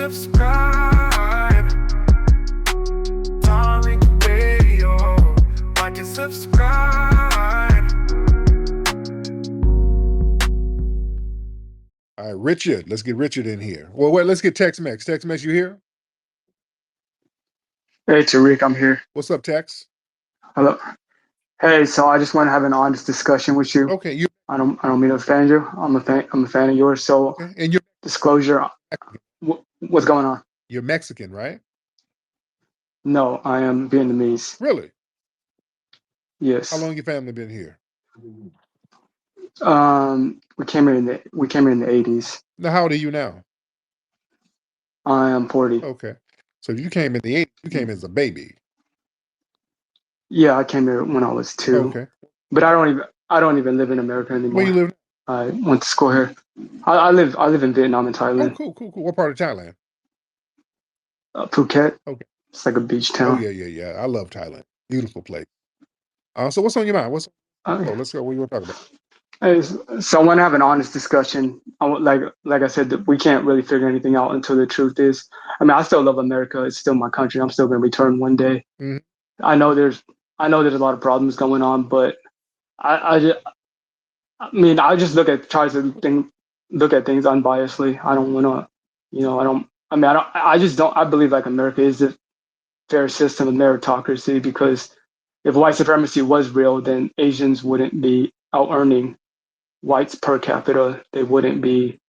subscribe. Tariq Radio. Like and subscribe. All right, Richard. Let's get Richard in here. Well, wait, let's get Tex-Mex. Tex-Mex, you here? Hey, Tariq, I'm here. What's up, Tex? Hello. Hey, so I just want to have an honest discussion with you. Okay, you I don't mean to offend you. I'm a fan of yours. So, okay? And you're disclosure. What's going on? you're Mexican, right? No, I am Vietnamese. Really? Yes. How long your family been here? We came here in the 80s. Now, how old are you now? I am 40. Okay. So you came in the 80s, you came as a baby. Yeah, I came here when I was 2. Okay. But I don't even live in America anymore. Where you live? I went to school here. I live in Vietnam and Oh, Thailand. cool. What part of Thailand? Phuket. Okay. It's like a beach Oh, town. yeah. I love Thailand. Beautiful place. So what's on your mind? Let's go. What you want to talk about? So I want to have an honest discussion. Like I said, we can't really figure anything out until the truth is. I mean, I still love America. It's still my country. I'm still going to return one day. Mhm. I know there's a lot of problems going on, but I just look at things unbiasedly. I don't want to, I believe like America is a fair system of meritocracy, because if white supremacy was real, then Asians wouldn't be out earning whites per capita. They wouldn't be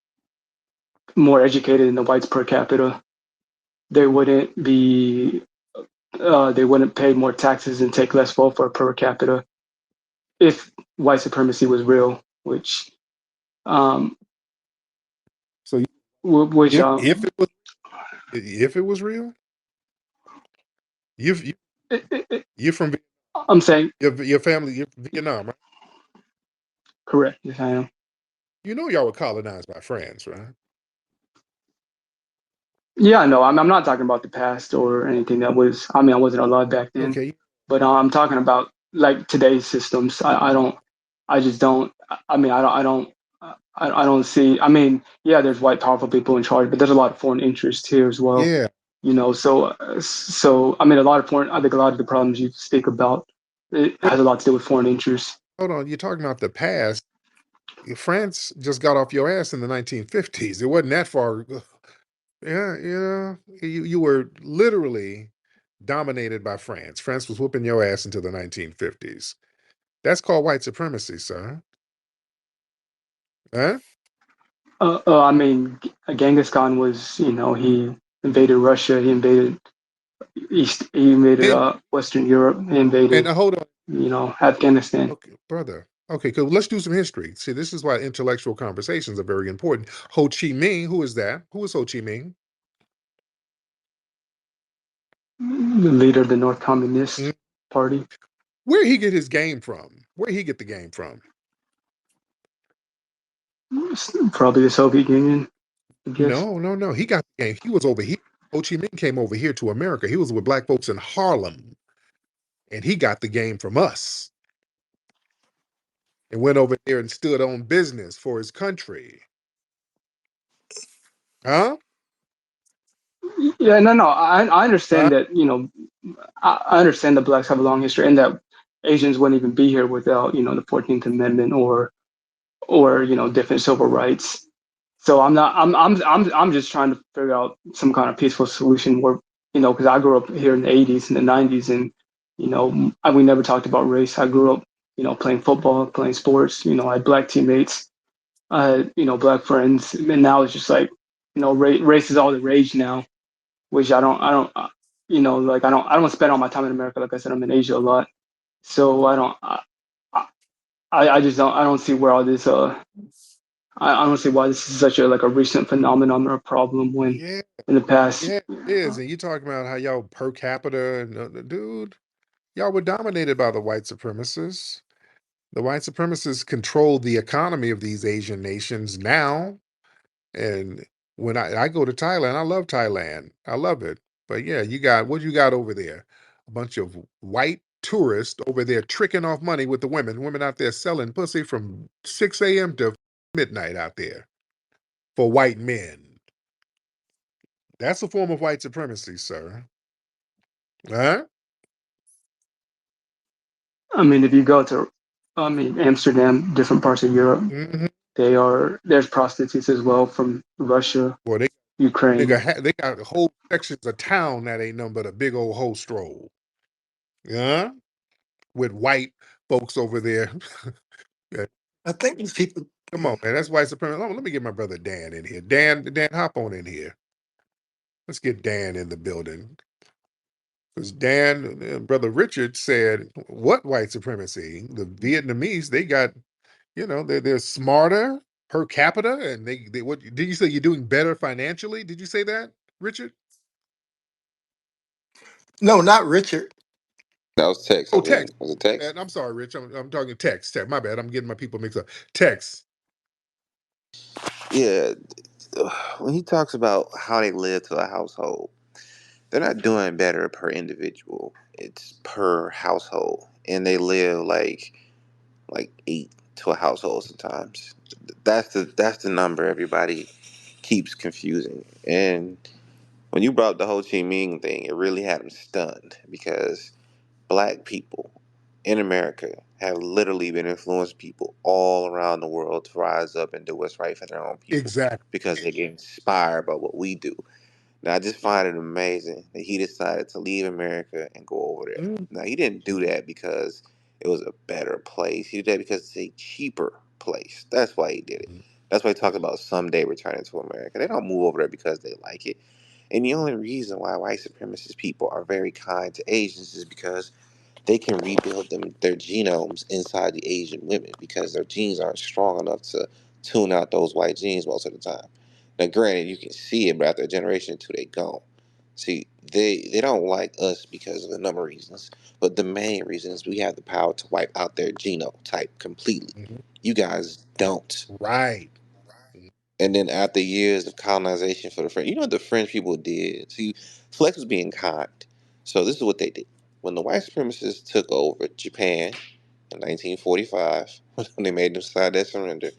more educated than the whites per capita. They wouldn't pay more taxes and take less welfare per capita if white supremacy was real, which So which if it was real, you're from I'm saying your family, you're from Vietnam, right? correct. Yes, I am. You know y'all were colonized by France, right? Yeah, no, I'm not talking about the past or anything that was. I mean, I wasn't alive back then, Okay. but I'm talking about like today's systems. I don't. I just don't. I mean, I don't. I don't see. I mean, yeah, there's white powerful people in charge, but there's a lot of foreign interest here as well. Yeah. So I mean, I think a lot of the problems you speak about, it has a lot to do with foreign interests. Hold on, you're talking about the past. France just got off your ass in the 1950s. It wasn't that far. Yeah, you were literally dominated by France. France was whooping your ass until the 1950s. That's called white supremacy, sir. Huh? I mean, Genghis Khan was, he invaded Russia, he invaded Western Europe, he invaded, Hold on. Afghanistan. Okay, brother. Okay, cool. Let's do some history. See, this is why intellectual conversations are very important. Ho Chi Minh, who is that? Who is Ho Chi Minh? The leader of the North Communist Party. Where he get his game from? Where he get the game from? Probably the Soviet Union, I guess. No. He got the game. He was over here. Ho Chi Minh came over here to America. He was with black folks in Harlem, and he got the game from us. And went over there and stood on business for his country. Huh? Yeah, no. I understand that, I understand that blacks have a long history, and that Asians wouldn't even be here without, the 14th Amendment or different civil rights. So I'm just trying to figure out some kind of peaceful solution where, because I grew up here in the 80s and the 90s, and we never talked about race. I grew up, playing football, playing sports. I had black teammates, black friends, and now it's just like, race is all the rage now, which I don't, I don't spend all my time in America. Like I said, I'm in Asia a lot, so I just don't, I don't see where all this I don't see why this is such a recent phenomenon or a problem when in the past. Yeah, it is. And you talking about how y'all per capita and dude, y'all were dominated by the white supremacists. The white supremacists control the economy of these Asian nations now. And when I go to Thailand, I love Thailand. I love it. But yeah, what you got over there? A bunch of white tourists over there tricking off money with the women. Women out there selling pussy from 6 a.m. to midnight out there for white men. That's a form of white supremacy, sir. Huh? I mean, if you go to, I mean, Amsterdam, different parts of Europe, Hmm. there's prostitutes as well from Russia, Boy, Ukraine. they got whole sections of town that ain't nothing but a big old hoe stroll. Yeah, with white folks over there. Yeah. I think these people. Come on, man. That's white supremacy. Let me get my brother Dan in here. Dan, hop on in here. Let's get Dan in the building. Because Dan, brother Richard said, "What white supremacy? The Vietnamese, they got, they're smarter per capita, and they what did you say? You're doing better financially? Did you say that, Richard? No, not Richard. That was text, I Oh, think. text. Was it text? And I'm sorry, Rich. I'm talking text. Text. My bad. I'm getting my people mixed up. Text. Yeah. When he talks about how they live to a household, they're not doing better per individual. It's per household, and they live like eight to a household sometimes. That's the number everybody keeps confusing. And when you brought up the Ho Chi Minh thing, it really had them stunned because black people in America have literally been influenced people all around the world to rise up and do what's right for their own people Exactly. because they get inspired by what we do. Now, I just find it amazing that he decided to leave America and go over there. Mm, Now, he didn't do that because it was a better place. He did that because it's a cheaper place. That's why he did it. mm, That's why he talked about someday returning to America. They don't move over there because they like it. And the only reason why white supremacist people are very kind to Asians is because they can rebuild their genomes inside the Asian women because their genes aren't strong enough to tune out those white genes most of the time. Now, granted, you can see it, but after a generation or two, they gone. See, they don't like us because of a number of reasons, but the main reason is we have the power to wipe out their genotype completely. mhm. You guys don't. Right. Mm, And then after years of colonization for the French, you know what the French people did? See, Flex was being kind. So this is what they did. When the white supremacists took over Japan in 1945, when they made them sign that surrender,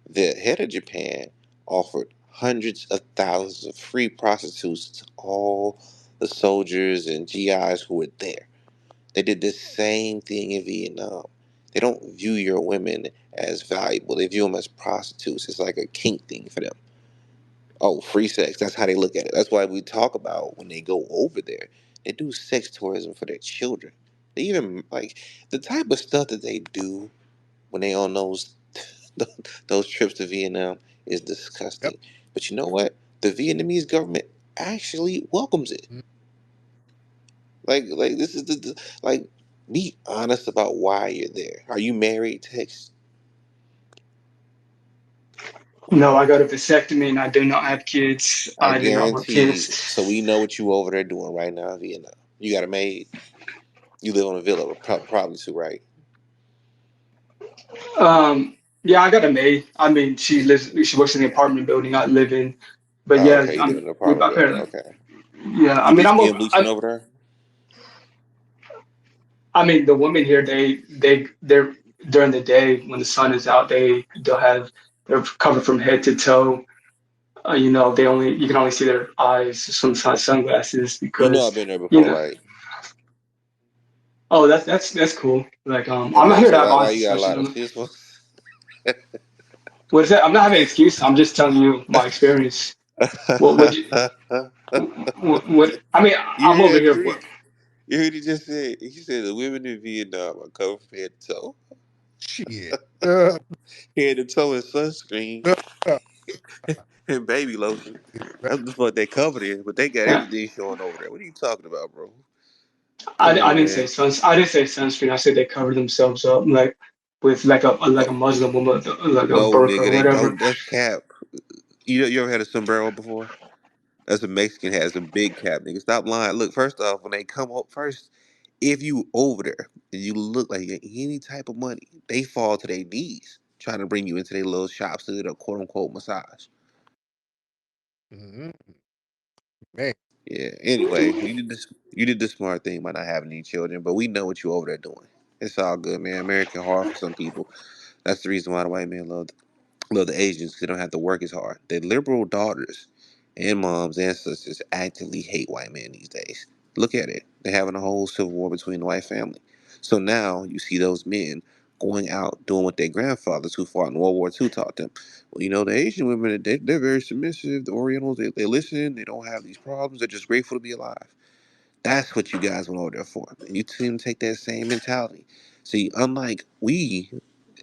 the head of Japan offered hundreds of thousands of free prostitutes to all the soldiers and GIs who were there. They did the same thing in Vietnam. They don't view your women as valuable. They view them as prostitutes. It's like a kink thing for them. Oh, free sex. That's how they look at it. That's why we talk about when they go over there, they do sex tourism for their children. They even like the type of stuff that they do when they on those trips to Vietnam is yep. disgusting. But you know what? The Vietnamese government actually welcomes it. Mm, Like this is like be honest about why you're there. Are you married, Tex? No, I got a vasectomy and I do not have kids. I I do not want guarantee. So kids. we know what you over there doing right now in Vietnam. You got a maid. You live on a villa, probably too, right? Yeah, I got a maid. I mean, she works in the apartment building I live in. But Oh, yeah, okay. You live in an we apartment got building. her. Okay. Yeah, I You mean, be skin bleaching over there? I mean, the women here, they're during the day when the sun is out, they're covered from head to toe. You can only see their eyes, sometimes sunglasses You know because I've been there you before, know. right? Oh, that's cool. Like, I'm not Okay. here to So have why honest you got a discussions. lot of cis ones? What is that? I'm not having an excuse. I'm just telling you my experience. What would you? What? I mean, You I'm hear over that, here Tariq? for. You heard he just said? He said the women in Vietnam are covered from head to toe. shit. Head to toe in sunscreen Uh, uh, and baby lotion. uh, That's what they covered in, but they got Yeah, everything showing over there. What are you talking about, bro? I, Come I on, didn't say man. suns. I didn't say sunscreen. I said they cover themselves up like with like Oh, a Muslim woman, like a no, burqa or nigga, they whatever. don't. That's cap. You ever had a sombrero before? That's a Mexican hat. It's a big cap, nigga. Stop lying. Look, first off, when they come up first, if you over there and you look like you get any type of money, they fall to their knees trying to bring you into their little shops to get a quote unquote massage. mhm, man. Yeah. Anyway, you did the smart thing by not having any children, but we know what you over there doing. It's all good, man. American hard for some people. That's the reason why the white man love the Asians. 'Cause they don't have to work as hard. They're liberal daughters and moms and sisters actively hate white men these days. Look at it. They're having a whole civil war between the white family. So now you see those men going out doing what their grandfathers who fought in World War II taught them. Well, the Asian women, they're very submissive. The Orientals, they listen. They don't have these problems. They're just grateful to be alive. That's what you guys went over there for. And you seem to take that same mentality. See, unlike we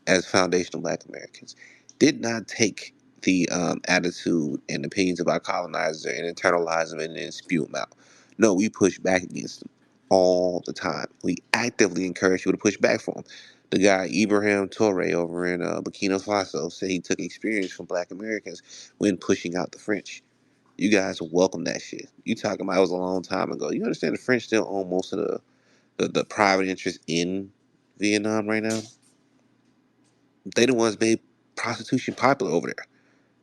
as foundational Black Americans, did not take the attitude and opinions of our colonizer and internalize them and then spew them out. No, we push back against them all the time. We actively encourage you to push back for them. The guy Ibrahim Toure over in Burkina Faso said he took experience from Black Americans when pushing out the French. You guys welcome that shit. You talking about it was a long time ago. You understand the French still own most of the private interest in Vietnam right now? They the ones made prostitution popular over there.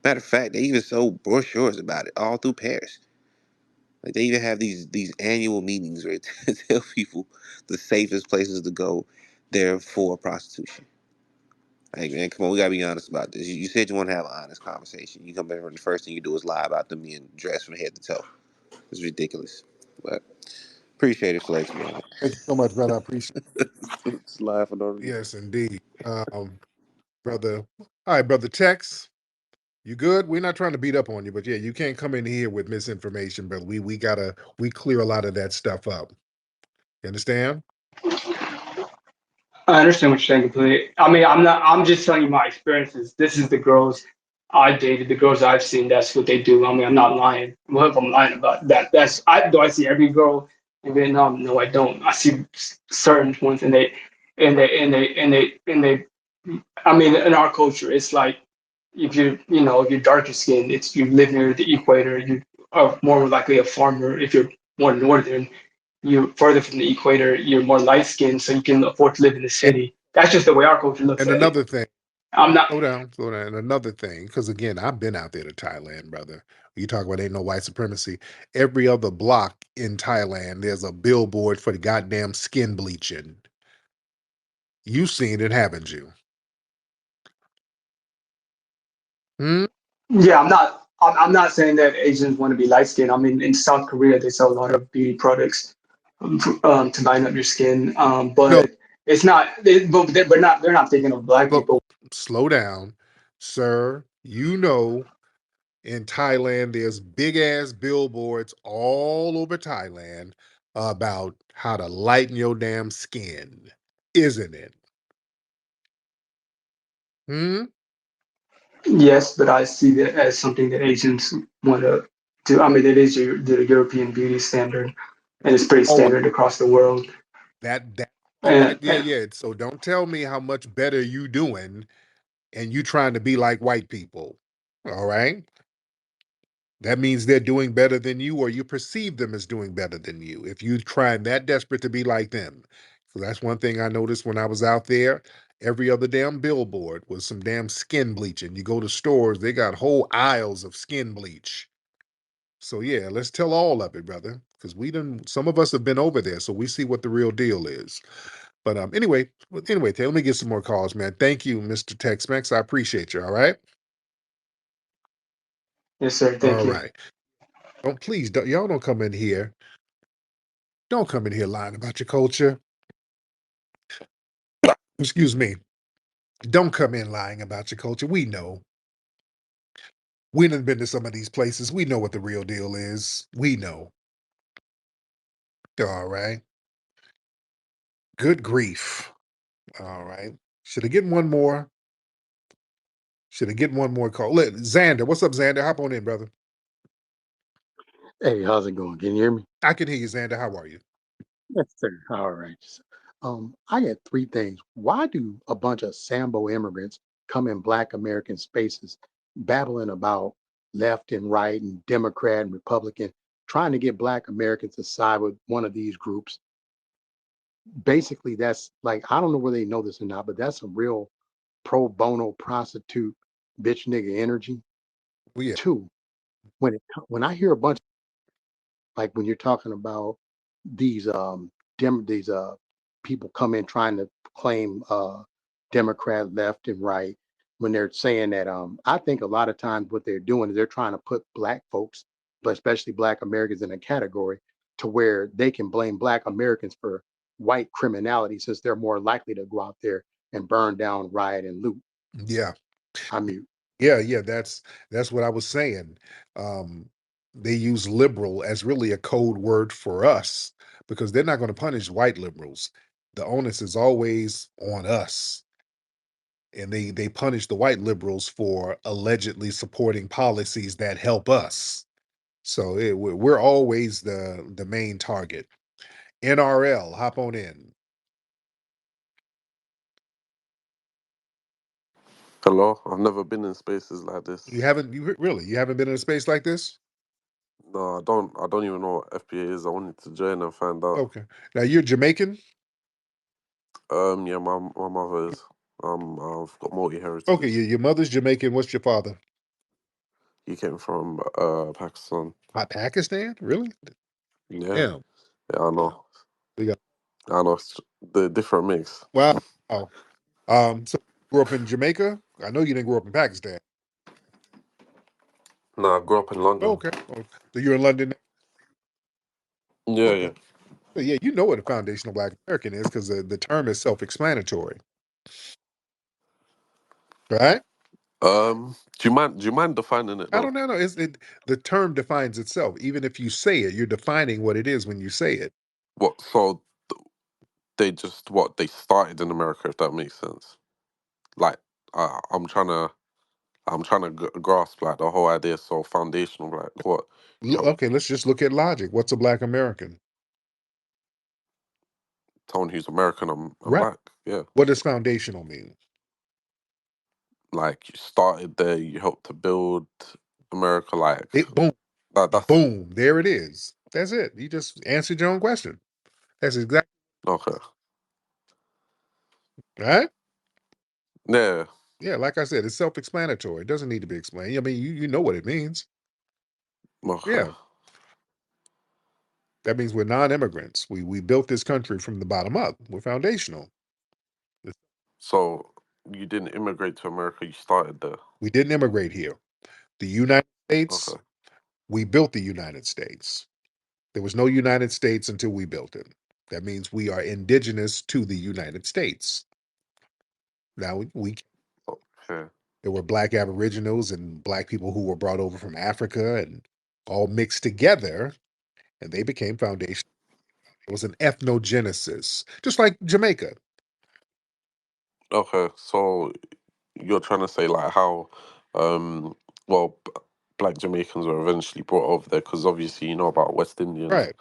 Matter of fact, they even sold brochures about it all through Paris. Like they even have these annual meetings where they tell people the safest places to go there for prostitution. Like man, come on, we gotta be honest about this. You said you want to have an honest conversation. You come back and the first thing you do is lie about them being dressed from head to toe. It's ridiculous. But appreciate it, Flex, man. Thank you so much, brother. I appreciate It's live for no it. reason. Yes, indeed. Brother. All right, brother Tex. You good? We're not trying to beat up on you, but yeah, you can't come in here with misinformation, but we clear a lot of that stuff up. You understand? I understand what you're saying completely. I mean, I'm just telling you my experiences. This is the girls I dated, the girls I've seen. That's what they do. I mean, I'm not lying. What if I'm lying about that? Do I see every girl in Vietnam? No, I don't. I see certain ones, and they. I mean, in our culture, it's like if you're darker skinned, it's you live near the equator. You are more likely a farmer. If you're more northern, you're further from the equator, you're more light skinned, so you can afford to live in the And, city. That's just the way our culture looks and at it. another thing, I'm not. slow down. And another thing, because again, I've been out there to Thailand, brother. You talk about ain't no white supremacy. Every other block in Thailand, there's a billboard for the goddamn skin bleaching. You seen it, haven't you? Hmm? Yeah, I'm not. I'm not saying that Asians want to be light skinned. I mean, in South Korea, they sell a lot of beauty products to lighten up your skin. No, But it's not. But not. They're not thinking of black but people. slow down, sir. In Thailand, there's big ass billboards all over Thailand about how to lighten your damn skin, isn't it? Hmm? Yes, but I see that as something that Asians want to do. I mean, it is the European beauty standard, and it's pretty Oh, standard across the world. that all right, And, yeah, and yeah. So don't tell me how much better you doing and you trying to be like white people. All right. That means they're doing better than you, or you perceive them as doing better than you. If you trying that desperate to be like them. So that's one thing I noticed when I was out there. Every other damn billboard was some damn skin bleaching. You go to stores, they got whole aisles of skin bleach. So yeah, let's tell all of it, brother. Because some of us have been over there, so we see what the real deal is. But anyway, Tay, let me get some more calls, man. Thank you, Mr. Tex-Mex. I appreciate you. All right. yes, sir. All Thank you. right. Y'all don't come in here. Don't come in here lying about your culture. Excuse me. Don't come in lying about your culture. We know. We done been to some of these places. We know what the real deal is. We know. All right. Good grief. All right. Should I get one more? Should I get one more call? Xander, what's up, Xander? Hop on in, brother. Hey, how's it going? Can you hear me? I can hear you, Xander. How are you? Yes, sir. All right. I got three things. Why do a bunch of Sambo immigrants come in Black American spaces, babbling about left and right and Democrat and Republican, trying to get Black Americans to side with one of these groups? Basically, that's like I don't know whether they know this or not, but that's some real pro bono prostitute bitch nigga energy. Well, yeah. Two, when I hear a bunch like when you're talking about these these people come in trying to claim Democrat left and right when they're saying that I think a lot of times what they're doing is they're trying to put black folks but especially Black Americans in a category to where they can blame Black Americans for white criminality since they're more likely to go out there and burn down, riot, and loot. Yeah. I mute. Yeah, that's what I was saying. Um, they use liberal as really a code word for us because they're not going to punish white liberals. The onus is always on us. And they punish the white liberals for allegedly supporting policies that help us. So we're always the main target. NRL, hop on in. Hello, I've never been in spaces like this. You haven't been in a space like this? No, I don't. I don't even know what FPA is. I wanted to join and find out. Okay. Now you're Jamaican? Yeah, my mother is. I've got multi Okay, heritage. your mother's Jamaican. What's your father? He came from Pakistan. Pakistan? Really? Yeah, Damn. yeah, I know. We got I know. It's the different mix. wow. So you grew up in Jamaica? I know you didn't grow up in Pakistan. No, I grew up in London. Okay. So you're in London now? Yeah, Okay. yeah. So yeah, you know what a foundational Black American is because the term is self-explanatory, right? Do you mind defining it I though? don't know. No, the term defines itself. Even if you say it, you're defining what it is when you say it. What? So they just what they started in America, if that makes sense. Like, I'm trying to. I'm trying to grasp like the whole idea. So foundational, like what you help Okay, let's just look at logic. What's a Black American? someone who's American and Right. black. Yeah, What does foundational mean? like you started there, you helped to build America. Like Boom, that's boom. There it is. That's it. You just answered your own question. That's exactly okay. right. Yeah, Yeah, like I said, it's self-explanatory. It doesn't need to be explained. I mean, you know what it means. okay. Yeah, that means we're non-immigrants. We built this country from the bottom up. We're foundational. So you didn't immigrate to America. You started there. We didn't immigrate here. The United States, Okay. we built the United States. There was no United States until we built it. That means we are indigenous to the United States. Now we Okay. there were Black Aboriginals and Black people who were brought over from Africa and all mixed together, and they became foundational. It was an ethnogenesis, just like Jamaica. Okay. So you're trying to say like how, um, well, black Jamaicans were eventually brought over there because obviously you know about West Indians, Right.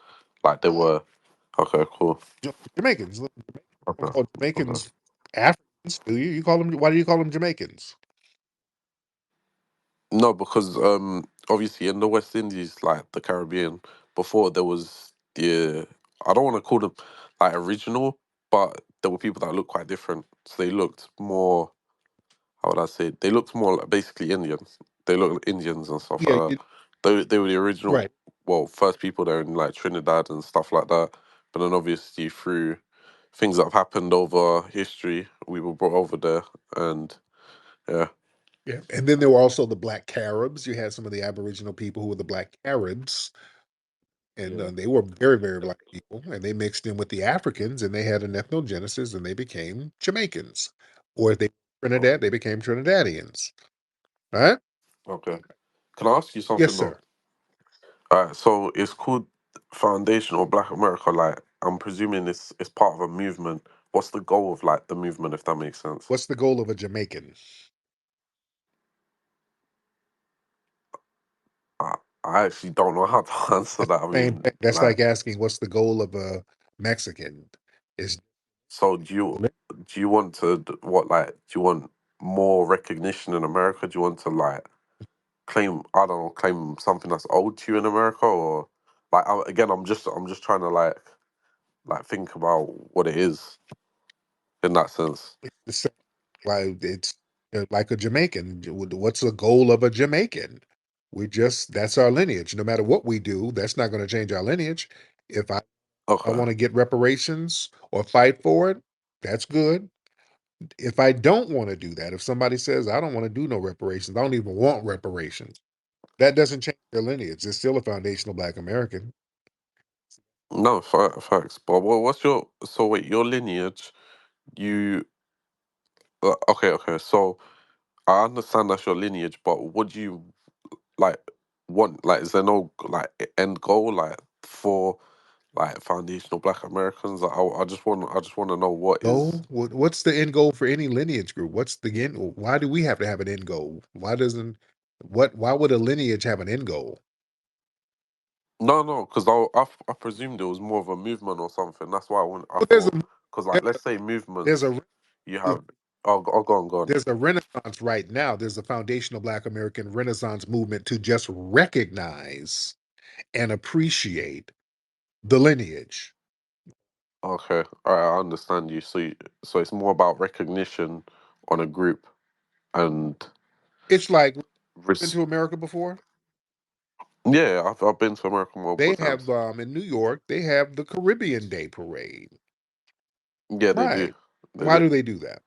like they were. Okay. Cool. Jamaicans. Don't Okay. call Okay. Jamaicans Africans, do you? You call them, why do you call them Jamaicans? No, because obviously in the West Indies, like the Caribbean, before there was the I don't want to call them like original, but there were people that looked quite different. So they looked more, how would I say? They looked more like basically Indians. They looked like Indians and stuff Yeah, like that. They were the original, right. well, first people there in like Trinidad and stuff like that. But then obviously through things that have happened over history, we were brought over there, and yeah, Yeah. And then there were also the Black Caribs. You had some of the Aboriginal people who were the Black Caribs, and yeah, they were very, very Black people, and they mixed in with the Africans, and they had an ethnogenesis, and they became Jamaicans. Or if they were oh, Trinidad, they became Trinidadians. Right? okay. Can I ask you Yes, something though? sir. Alright, so it's called Foundation or Black America. Like, I'm presuming it's part of a movement. What's the goal of like the movement, if that makes sense? What's the goal of a Jamaican? I, I actually don't know how to answer that. I Same mean, thing. That's like, like asking what's the goal of a Mexican? Is so do you want to what like do you want more recognition in America? Do you want to like claim I don't know claim something that's owed to you in America or like again I'm just trying to like think about what it is in that sense. the same, like it's like a Jamaican. What's the goal of a Jamaican? We just that's our lineage. No matter what we do, that's not going to change our lineage. If I Okay, want to get reparations or fight for it, that's good. If I don't want to do that, if somebody says I don't want to do no reparations, I don't even want reparations, That doesn't change their lineage. They're still a foundational Black American. No, facts. But what's your so wait your lineage? You okay? So I understand that's your lineage, but would you like want like is there no like end goal like for like foundational Black Americans? Like, I just want to know what is. Goal? What's the end goal for any lineage group? What's the end? Why do we have to have an end goal? Why doesn't why would a lineage have an end goal? No, because I presumed it was more of a movement or something. That's why I Well, thought because like there's let's say there's movements, a you have go on. there's a renaissance right now. There's a foundational Black American Renaissance movement to just recognize and appreciate the lineage. Okay, all right, I understand you. So it's more about recognition on a group and It's like, been res- to America before? yeah, I've been to America multiple They have times. in New York, they have the Caribbean Day Parade. Yeah, they do, Right. they Why do. do they do that?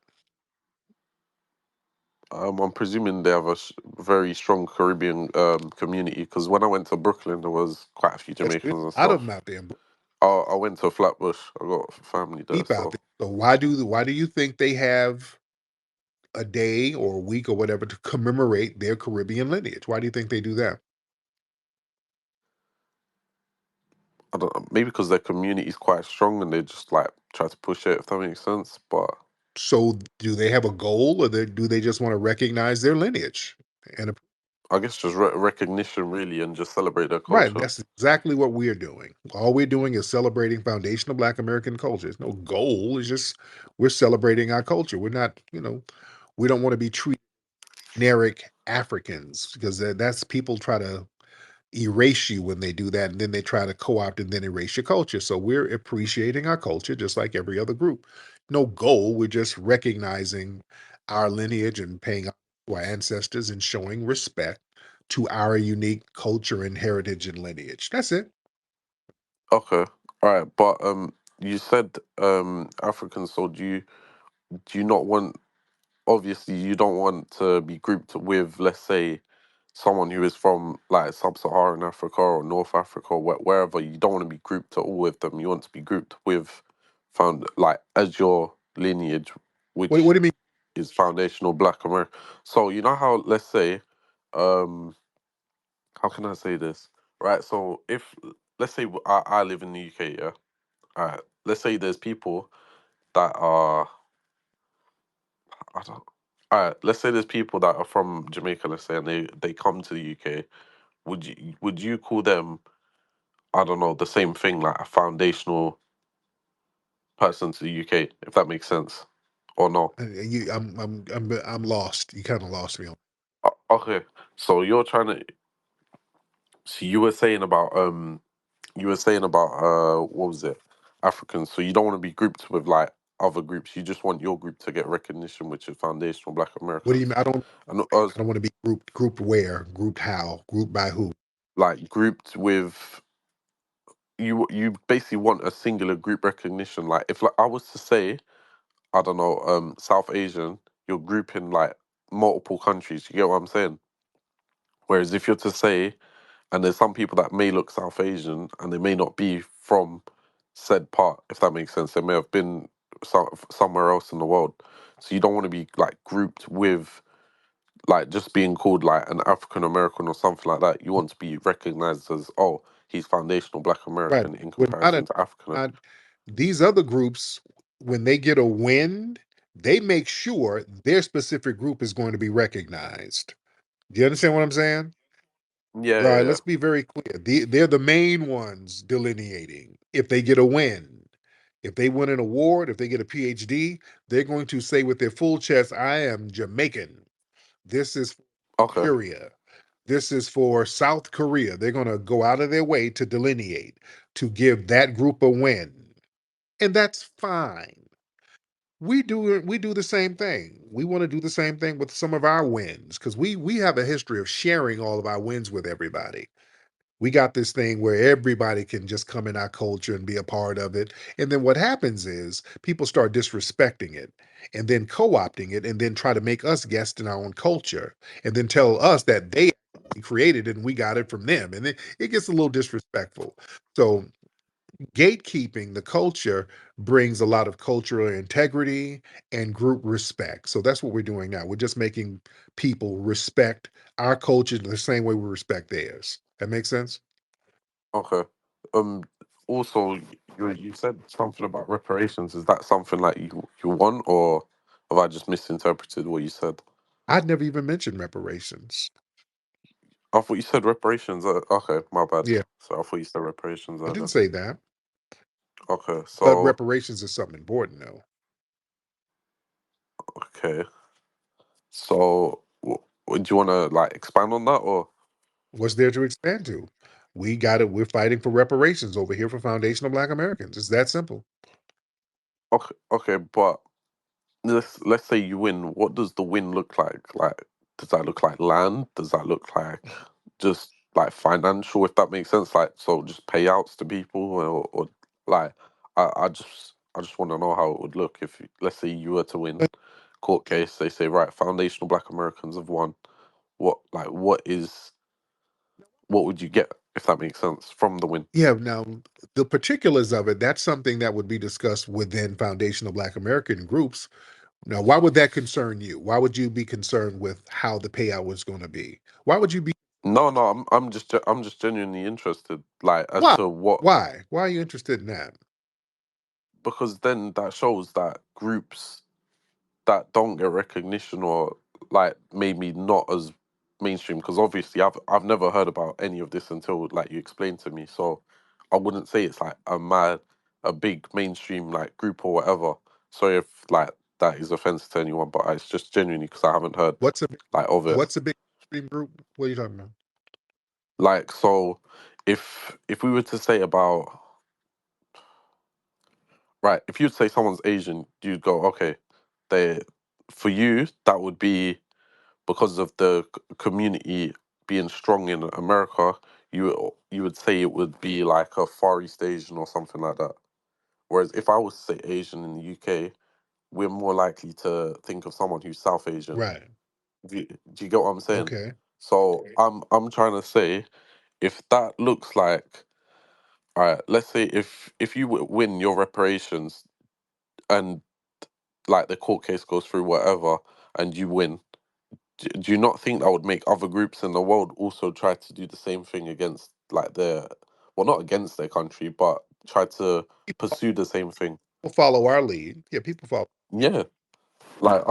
I'm presuming they have a very strong Caribbean community because when I went to Brooklyn, there was quite a few Yes, there's Jamaicans and a lot of stuff. them out there, I went to Flatbush. I got family there, deep out so there. So why do you think they have a day or a week or whatever to commemorate their Caribbean lineage? Why do you think they do that? I don't maybe because their community is quite strong and they just like try to push it if that makes sense. But So do they have a goal, or do they just want to recognize their lineage? And I guess just recognition really and just celebrate their right, culture. that's exactly what we're doing. All we're doing is celebrating foundational Black American culture. There's no goal. It's just we're celebrating our culture. We're not, we don't want to be treated generic Africans because that's people try to erase you when they do that, and then they try to co-opt and then erase your culture. So we're appreciating our culture just like every other group. No goal, we're just recognizing our lineage and paying homage to our ancestors and showing respect to our unique culture and heritage and lineage. That's it. Okay, all right. But you said African. So do you not want? Obviously, you don't want to be grouped with, let's say, someone who is from like sub-Saharan Africa or North Africa or wherever. You don't want to be grouped at all with them. You want to be grouped with found like as your lineage, What which do you mean? is foundational Black America. So you know how let's say, how can I say this? Right. So if let's say I live in the UK, yeah. All right. Let's say there's people that are I don't. All right. Let's say there's people that are from Jamaica. Let's say and they come to the UK. Would you call them? I don't know the same thing like a foundational person to the UK, if that makes sense, or no? I'm lost. You kind of lost me on. Okay. So you're trying to. So you were saying about what was it? Africans. So you don't want to be grouped with like other groups. You just want your group to get recognition, which is foundational Black What do you Americans. mean? And us I don't want to be grouped where, grouped how, grouped by who. like grouped with you basically want a singular group recognition. Like if like I was to say, I don't know, South Asian, you're grouping like multiple countries. You get what I'm saying? Whereas if you're to say, and there's some people that may look South Asian and they may not be from said part, if that makes sense. They may have been somewhere else in the world. So you don't want to be like grouped with like just being called like an African American or something like that. You want to be recognized as, oh, he's foundational Black Right. American in We're comparison to African. not these other groups, when they get a win, they make sure their specific group is going to be recognized. Do you understand what I'm saying? Yeah, All yeah, right, yeah. let's be very clear. They're the main ones delineating if they get a win. If they win an award, if they get a PhD, they're going to say with their full chest, I am Jamaican. This is Okay. Nigeria. This is for South Korea. They're going to go out of their way to delineate, to give that group a win. And that's fine. We do the same thing. We want to do the same thing with some of our wins because we have a history of sharing all of our wins with everybody. We got this thing where everybody can just come in our culture and be a part of it. And then what happens is people start disrespecting it and then co-opting it and then try to make us guests in our own culture and then tell us that they we created it and we got it from them. And it gets a little disrespectful. So gatekeeping the culture brings a lot of cultural integrity and group respect. So that's what we're doing now. We're just making people respect our culture the same way we respect theirs. That makes sense? Okay. Um. Also, you said something about reparations. Is that something like you want, or have I just misinterpreted what you said? I'd never even mentioned reparations. I thought you said reparations. Okay, my bad. Yeah, So I thought you said reparations I earlier. didn't say that. Okay, But so reparations is something important, though. okay, so do you want to like expand on that, or What's there to expand to? We got it. We're fighting for reparations over here for foundational Black Americans. It's that simple. okay, but let's say you win. What does the win look like? Like, does that look like land? Does that look like just like financial, if that makes sense? Like, so just payouts to people, or like, I just want to know how it would look if, let's say, you were to win court case. They say, right, foundational Black Americans have won. What would you get, if that makes sense, from the win? Yeah, now the particulars of it, that's something that would be discussed within foundational Black American groups. Now, why would that concern you? Why would you be concerned with how the payout was going to be? Why would you be No, no, I'm just genuinely interested, like, as why? to what. Why are you interested in that? Because then that shows that groups that don't get recognition, or like maybe not as mainstream, because obviously I've never heard about any of this until like you explained to me. So I wouldn't say it's like a big mainstream like group or whatever. Sorry if like that is offensive to anyone, but it's just genuinely because I haven't heard What's a like of it. what's a big stream group? What are you talking about? Like, so if we were to say about, right, if you'd say someone's Asian, you'd go, okay, they, for you that would be because of the community being strong in America. You would say it would be like a Far East Asian or something like that. Whereas if I was to say Asian in the UK, we're more likely to think of someone who's South Asian. Right. Do you get what I'm saying? Okay. So I'm trying to say, if that looks like, all right, let's say if you win your reparations, and like the court case goes through, whatever, and you win, do you not think that would make other groups in the world also try to do the same thing against like their, well, not against their country, but try to pursue the same thing? People follow our lead. Yeah, people follow. Yeah, like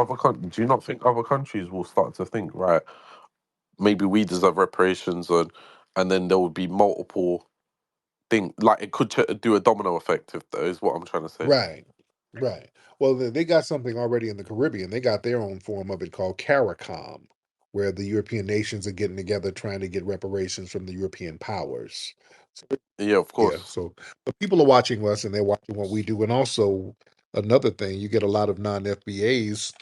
do you not think other countries will start to think, right, maybe we deserve reparations, and then there would be multiple things, like it could do a domino effect, if that is what I'm trying to say. Right. Right. Well, they got something already in the Caribbean. They got their own form of it called CARICOM, where the European nations are getting together trying to get reparations from the European powers. So, Yeah, of yeah. course. So, but people are watching us and they're watching what we do. And also, another thing, you get a lot of non-FBAs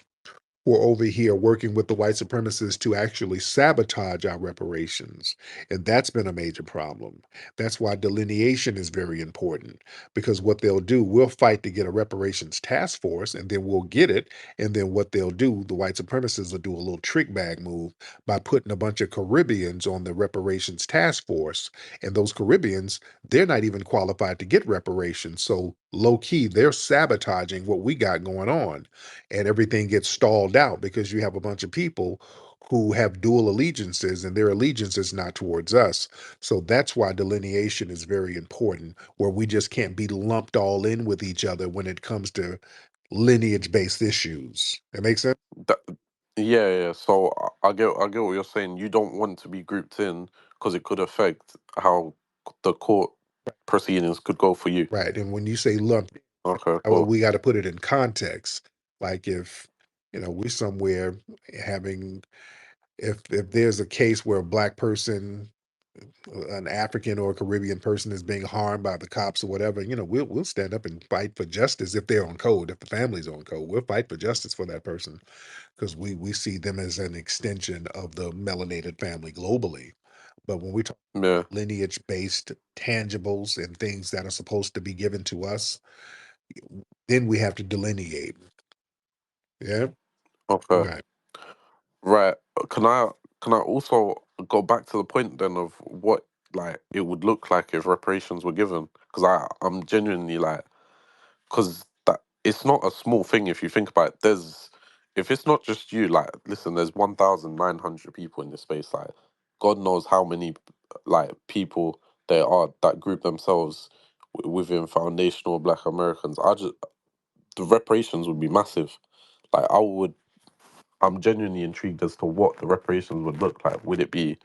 who are over here working with the white supremacists to actually sabotage our reparations. And that's been a major problem. That's why delineation is very important, because what they'll do, we'll fight to get a reparations task force and then we'll get it. And then what they'll do, the white supremacists will do a little trick bag move by putting a bunch of Caribbeans on the reparations task force. And those Caribbeans, they're not even qualified to get reparations. So low key, they're sabotaging what we got going on, and everything gets stalled out because you have a bunch of people who have dual allegiances and their allegiance is not towards us. So that's why delineation is very important, where we just can't be lumped all in with each other when it comes to lineage-based issues. That makes sense? That, yeah, yeah. So I get what you're saying. You don't want to be grouped in because it could affect how the court proceedings could go for you. Right. And when you say lump, Okay, cool. we got to put it in context. Like if, we're somewhere having, if there's a case where a black person, an African or a Caribbean person is being harmed by the cops or whatever, we'll stand up and fight for justice if they're on code, if the family's on code. We'll fight for justice for that person because we see them as an extension of the melanated family globally. But when we talk Yeah. lineage-based tangibles and things that are supposed to be given to us, then we have to delineate. Yeah. Okay. Right. Right. Can I also go back to the point then of what like it would look like if reparations were given, because I'm genuinely like, because that it's not a small thing if you think about it. If it's not just you, like, listen, there's 1,900 people in this space. Like, God knows how many like people there are that group themselves within foundational Black Americans. The reparations would be massive. Like, I'm genuinely intrigued as to what the reparations would look like. Would it be,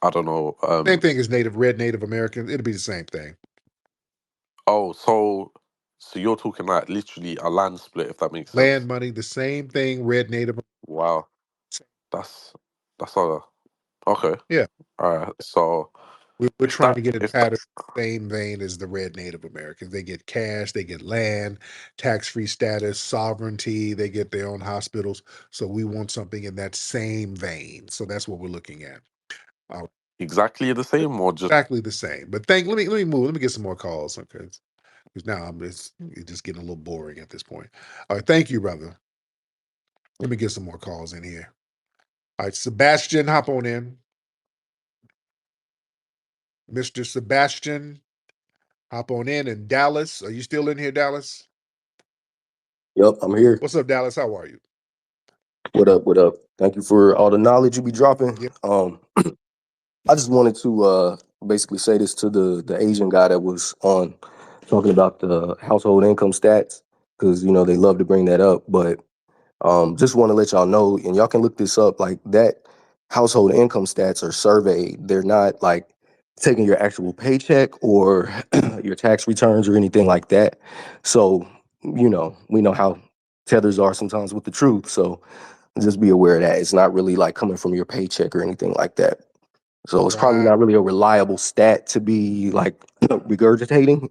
I don't know, Same thing as red Native Americans. It'll be the same thing. oh, so you're talking like literally a land split, if that makes Land sense. money, the same thing. Red Native. Wow, that's a okay. Yeah, All right. So we're trying to get in if that pattern same vein as the red Native Americans. They get cash, they get land, tax-free status, sovereignty. They get their own hospitals. So we want something in that same vein. So that's what we're looking at. exactly the same or just Exactly the same. But let me move. Let me get some more calls. Okay. Because now it's just getting a little boring at this point. All right. Thank you, brother. Let me get some more calls in here. All right, Sebastian, hop on in. Mr. Sebastian, hop on in Dallas. Are you still in here, Dallas? Yep, I'm here. What's up, Dallas? How are you? What up? What up? Thank you for all the knowledge you be dropping. Yeah. I just wanted to basically say this to the Asian guy that was on talking about the household income stats because they love to bring that up, but just want to let y'all know, and y'all can look this up. Like that, household income stats are surveyed. They're not like taking your actual paycheck or your tax returns or anything like that. So we know how tethers are sometimes with the truth. So just be aware of that. It's not really like coming from your paycheck or anything like that. So it's probably Right. not really a reliable stat to be like regurgitating.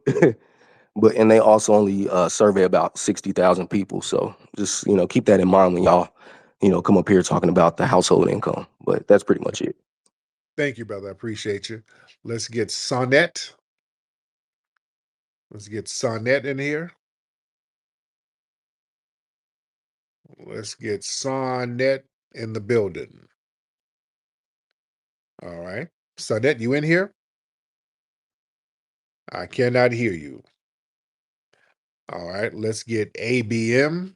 And they also only survey about 60,000 people. So just keep that in mind when y'all come up here talking about the household income. But that's pretty much it. Thank you, brother. I appreciate you. Let's get Sonnet. Let's get Sonnet in here. Let's get Sonnet in the building. All right. Sonnet, you in here? I cannot hear you. All right. Let's get ABM.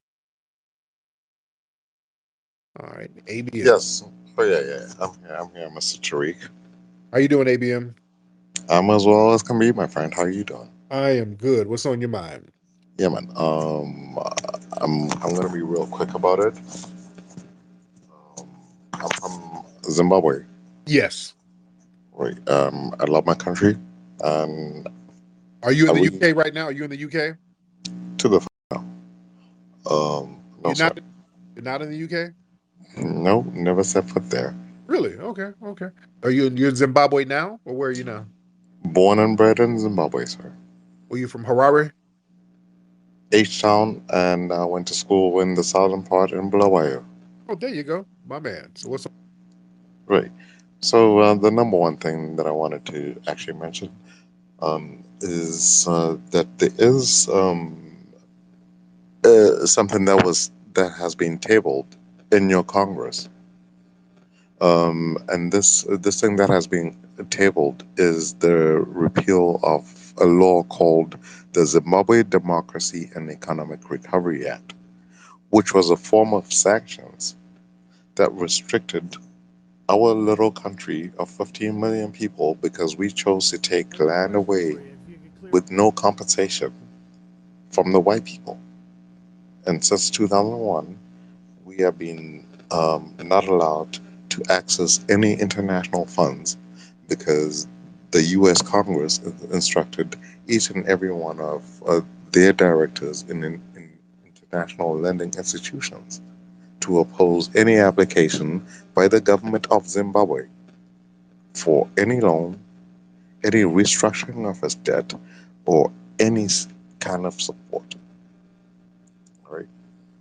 All right. ABM. Yes. Oh yeah. I'm here, Mr. Tariq. How you doing, ABM? I'm as well as can be, my friend. How are you doing? I am good. What's on your mind? Yeah, man. I'm gonna be real quick about it. Um, I'm from Zimbabwe, Yes. right? I love my country, and Are you I in the really UK right now? Are you in the UK? to the now. No, You're sir. not. You're not in the UK. No, never set foot there. Really? Okay. Okay. Are you're in Zimbabwe now, or where are you now? Born and bred in Zimbabwe, sir. Were you from Harare? H Town, and I went to school in the southern part in Bulawayo. Oh, there you go, my man. So what's Right. So the number one thing that I wanted to actually mention is that there is something that has been tabled in your Congress, and this thing that has been tabled is the repeal of a law called the Zimbabwe Democracy and Economic Recovery Act, which was a form of sanctions that restricted our little country of 15 million people because we chose to take land away with no compensation from the white people. And since 2001, we have been not allowed to access any international funds because the U.S. Congress instructed each and every one of their directors in international lending institutions to oppose any application by the government of Zimbabwe for any loan, any restructuring of its debt, or any kind of support. Right.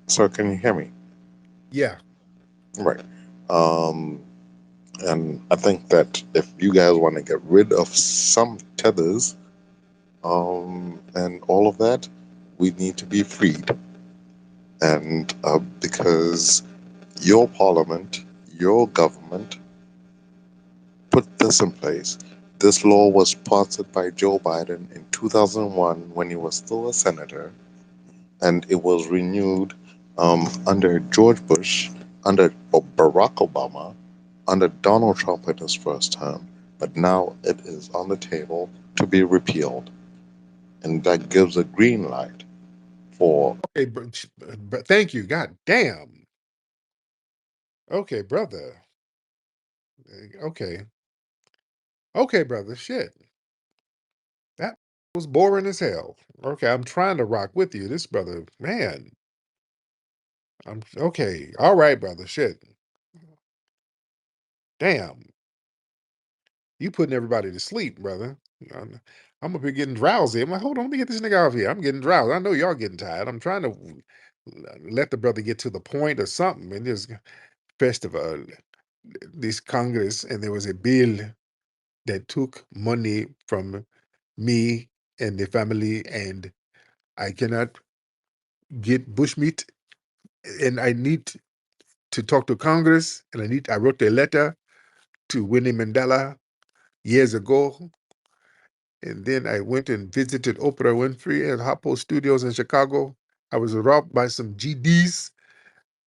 So can you hear me? yeah? Right. Um, and I think that if you guys want to get rid of some tethers, and all of that, we need to be freed. And because your parliament, your government, put this in place. This law was sponsored by Joe Biden in 2001 when he was still a senator, and it was renewed under George Bush, under Barack Obama, under Donald Trump in his first term. But now it is on the table to be repealed, and that gives a green light for. Okay, thank you. God damn. Okay, brother. Okay. Okay, brother. Shit. That was boring as hell. Okay, I'm trying to rock with you. This brother, man. I'm okay. All right, brother. Shit. Damn. You putting everybody to sleep, brother. I'm up here getting drowsy. I'm like, hold on, let me get this nigga off here. I'm getting drowsy. I know y'all getting tired. I'm trying to let the brother get to the point or something in this festival, this Congress, and there was a bill that took money from me and the family, and I cannot get bushmeat, and I need to talk to Congress, and I wrote a letter to Winnie Mandela years ago. And then I went and visited Oprah Winfrey at HuffPo Studios in Chicago. I was robbed by some GDs,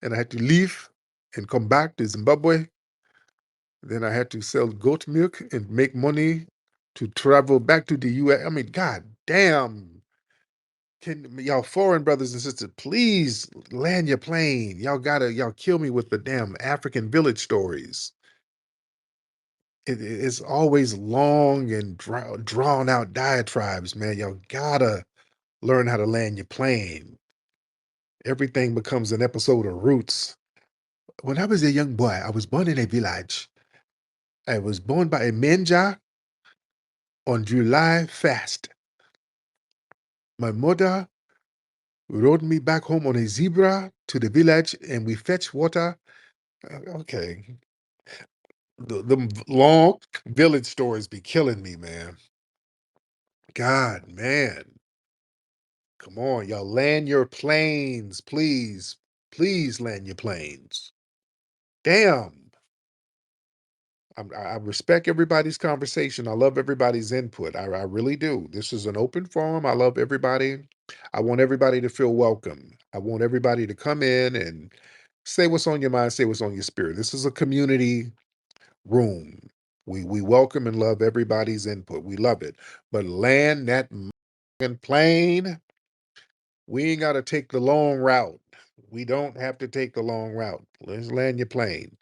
and I had to leave and come back to Zimbabwe. Then I had to sell goat milk and make money to travel back to the US. I mean, god damn. Can y'all foreign brothers and sisters please land your plane? Y'all kill me with the damn African village stories. It's always long and drawn out diatribes, man. Y'all gotta learn how to land your plane. Everything becomes an episode of Roots. When I was a young boy, I was born in a village. I was born by a Menja on July 1st. My mother rode me back home on a zebra to the village, and we fetched water. Okay. The long village stories be killing me, man. God, man. Come on, y'all land your planes, please. Please land your planes. Damn. I respect everybody's conversation. I love everybody's input. I really do. This is an open forum. I love everybody. I want everybody to feel welcome. I want everybody to come in and say what's on your mind, say what's on your spirit. This is a community room. We welcome and love everybody's input. We love it. But land that plane. We ain't got to take the long route. We don't have to take the long route. Let's land your plane.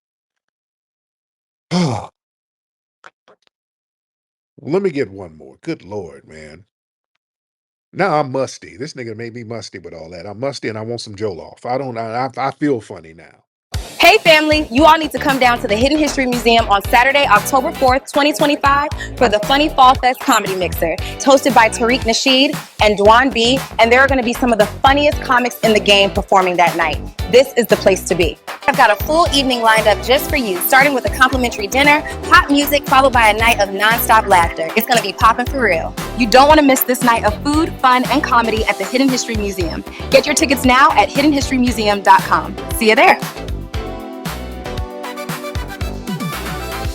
Let me get one more. Good Lord, man. Now I'm musty. This nigga made me musty with all that. I'm musty and I want some Jollof. I feel funny now. Hey family, you all need to come down to the Hidden History Museum on Saturday, October 4th, 2025 for the Funny Fall Fest Comedy Mixer. It's hosted by Tariq Nasheed and Dwan B, and there are going to be some of the funniest comics in the game performing that night. This is the place to be. I've got a full evening lined up just for you, starting with a complimentary dinner, pop music, followed by a night of nonstop laughter. It's going to be popping for real. You don't want to miss this night of food, fun, and comedy at the Hidden History Museum. Get your tickets now at hiddenhistorymuseum.com. See you there.